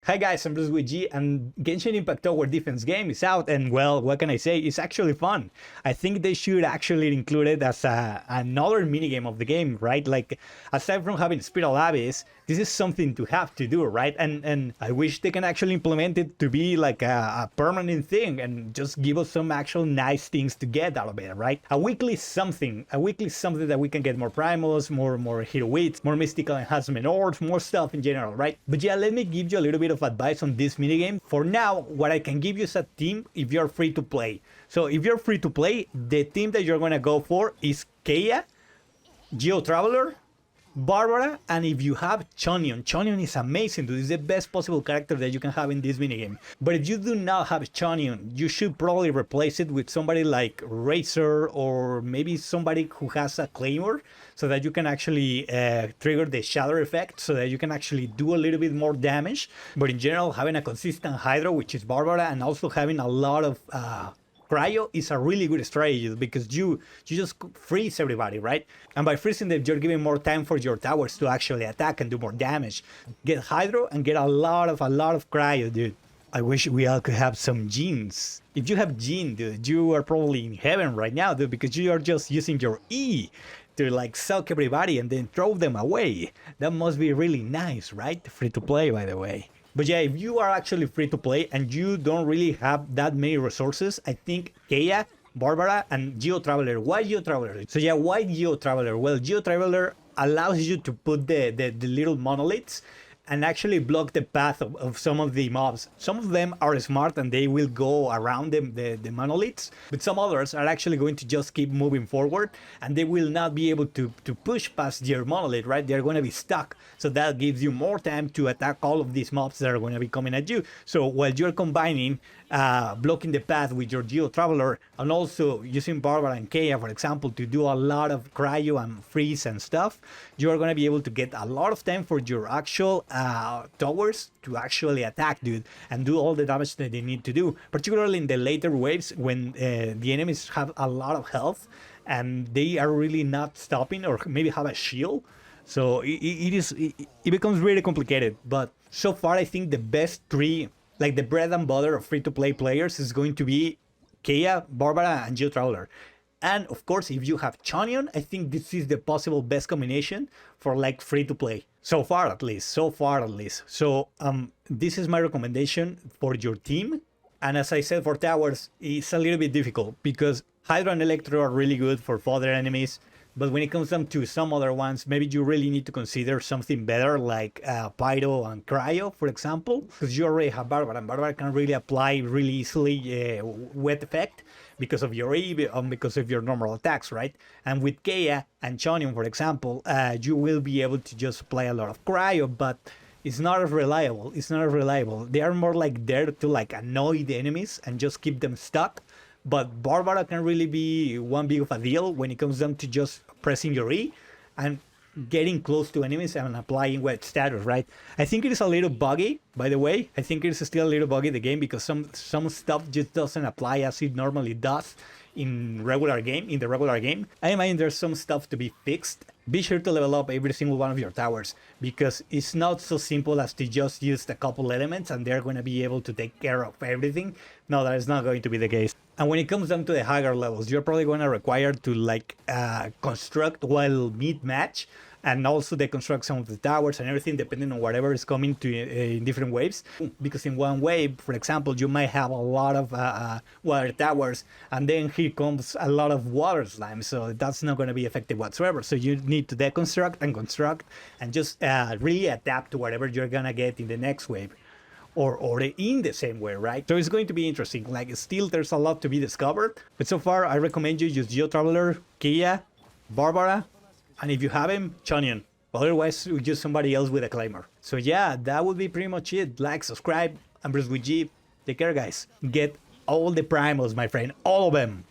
Hi guys, I'm Bruce with G, and Genshin Impact Tower Defense game is out, and well, what can I say? It's actually fun. I think they should actually include it as another minigame of the game, right? Like, aside from having Spiral Abyss, this is something to have to do, right? And I wish they can actually implement it to be like a permanent thing and just give us some actual nice things to get out of it, right? A weekly something that we can get more primals, more hero wits, more mystical enhancement orbs, more stuff in general, right? But yeah, let me give you a little bit of advice on this minigame. For now, what I can give you is a team if you're free to play. So if you're free to play, the team that you're gonna go for is Xiao, Geo Traveler, Barbara, and if you have Chonion. Chonion is amazing, dude. It's the best possible character that you can have in this minigame. But if you do not have Chonion, you should probably replace it with somebody like Razor, or maybe somebody who has a Claymore, so that you can actually trigger the shadow effect, so that you can actually do a little bit more damage. But in general, having a consistent Hydro, which is Barbara, and also having a lot of Cryo is a really good strategy, because you just freeze everybody, right? And by freezing them, you're giving more time for your towers to actually attack and do more damage. Get Hydro and get a lot of Cryo, dude. I wish we all could have some genes. If you have Gene, dude, you are probably in heaven right now, dude, because you are just using your E to like suck everybody and then throw them away. That must be really nice, right? Free to play, by the way. But yeah, if you are actually free to play and you don't really have that many resources, I think Xiao, Barbara, and Geo Traveler. Why Geo Traveler? So yeah, why Geo Traveler? Well, Geo Traveler allows you to put the little monoliths and actually block the path of some of the mobs. Some of them are smart and they will go around them, the monoliths, but some others are actually going to just keep moving forward and they will not be able to push past your monolith, right? They're going to be stuck. So that gives you more time to attack all of these mobs that are going to be coming at you. So while you're combining blocking the path with your Geo Traveler and also using Barbara and Xiao, for example, to do a lot of cryo and freeze and stuff, you're going to be able to get a lot of time for your actual towers to actually attack, dude, and do all the damage that they need to do, particularly in the later waves when the enemies have a lot of health and they are really not stopping, or maybe have a shield. So it becomes really complicated. But so far, I think the best three, like the bread and butter of free-to-play players, is going to be Xiao, Barbara, and Geo Traveler. And of course, if you have Chonion, I think this is the possible best combination for like free-to-play. So far at least. So this is my recommendation for your team. And as I said, for towers, it's a little bit difficult because Hydra and Electro are really good for fodder enemies. But when it comes down to some other ones, maybe you really need to consider something better like Pyro and Cryo, for example, because you already have Barbara, and Barbara can really apply really easily wet effect because of your E, because of your normal attacks, right? And with Xiao and Chonion, for example, you will be able to just apply a lot of Cryo, but it's not as reliable. They are more like there to like annoy the enemies and just keep them stuck. But Barbara can really be one big of a deal when it comes down to just pressing your E and getting close to enemies and applying wet status, right? I think it is a little buggy, by the way. I think it is still a little buggy, the game, because some stuff just doesn't apply as it normally does in the regular game. I imagine there's some stuff to be fixed. Be sure to level up every single one of your towers, because it's not so simple as to just use a couple elements and they're going to be able to take care of everything. No, that is not going to be the case. And when it comes down to the higher levels, you're probably going to require to like construct while mid-match, and also deconstruct some of the towers and everything depending on whatever is coming to in different waves. Because in one wave, for example, you might have a lot of water towers, and then here comes a lot of water slime, so that's not going to be effective whatsoever. So you need to deconstruct and construct and just really adapt to whatever you're going to get in the next wave. Or in the same way, right? So it's going to be interesting. Like, still there's a lot to be discovered, but so far I recommend you use Geo Traveler, Xiao, Barbara, and if you have him, Chonion. Otherwise, use somebody else with a Claymore. So yeah, that would be pretty much it. Like, subscribe, I'm Bruce with G. Take care, guys. Get all the primals, my friend, all of them.